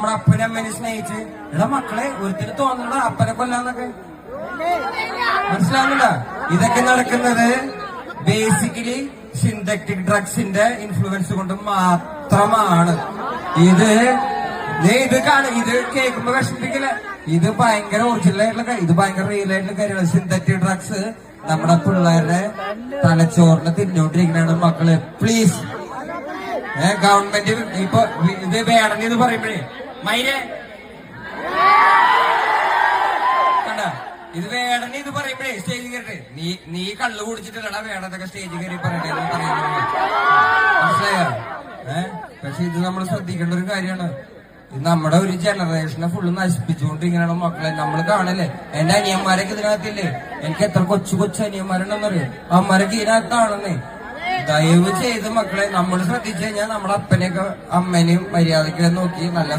നമ്മുടെ അപ്പനെ അമ്മേനെ സ്നേഹിച്ച് എടാ മക്കളെ ഒരുത്തിന് തോന്നണ അപ്പനെ കൊല്ലാന്നൊക്കെ മനസ്സിലാവുന്നില്ല. ഇതൊക്കെ നടക്കുന്നത് ബേസിക്കലി സിന്തറ്റിക് ഡ്രഗ്സിന്റെ ഇൻഫ്ലുവൻസ് കൊണ്ട് മാത്രമാണ്. ഇത് കേൾക്കുമ്പോ വിഷമിക്കില്ല. ഇത് ഭയങ്കര ഒറിജിനൽ ആയിട്ടുള്ള, ഇത് ഭയങ്കര റിയൽ ആയിട്ടുള്ള കാര്യമാണ്. സിന്തറ്റിക് ഡ്രഗ്സ് നമ്മുടെ പിള്ളേരുടെ തലച്ചോറിനെ തിന്നോണ്ടിരിക്കുന്നതാണ്. മക്കള് പ്ലീസ്, ഗവൺമെന്റ് ഇപ്പൊ ഇത് വേണമെന്ന് ഇത് പറയുമ്പോഴേ മൈരെ കണ്ട, ഇത് വേണമെന്ന് ഇത് പറയുമ്പോഴേ സ്റ്റേജിൽ കയറിട്ട് നീ കള്ളു കുടിച്ചിട്ടല്ലടാ വേണമെന്നൊക്കെ സ്റ്റേജിൽ കയറി പറയണേന്ന് പറയുന്നത് മനസ്സിലായോ? പക്ഷെ ഇത് നമ്മൾ ശ്രദ്ധിക്കേണ്ട ഒരു കാര്യമാണ്. നമ്മുടെ ഒരു ജനറേഷനെ ഫുള്ള് നശിപ്പിച്ചുകൊണ്ടിരിക്കണ മക്കളെ നമ്മൾ കാണല്ലേ. എന്റെ അനിയന്മാരൊക്കെ ഇതിനകത്തില്ലേ, എനിക്ക് എത്ര കൊച്ചു അനിയന്മാരുണ്ടെന്നറിയോ, അമ്മമാരൊക്കെ ഇതിനകത്താണെന്നേ. ദയവ് ചെയ്ത് മക്കളെ നമ്മൾ ശ്രദ്ധിച്ചു കഴിഞ്ഞാൽ നമ്മുടെ അപ്പനെയൊക്കെ അമ്മേനെയും മര്യാദയ്ക്ക് നോക്കി നല്ല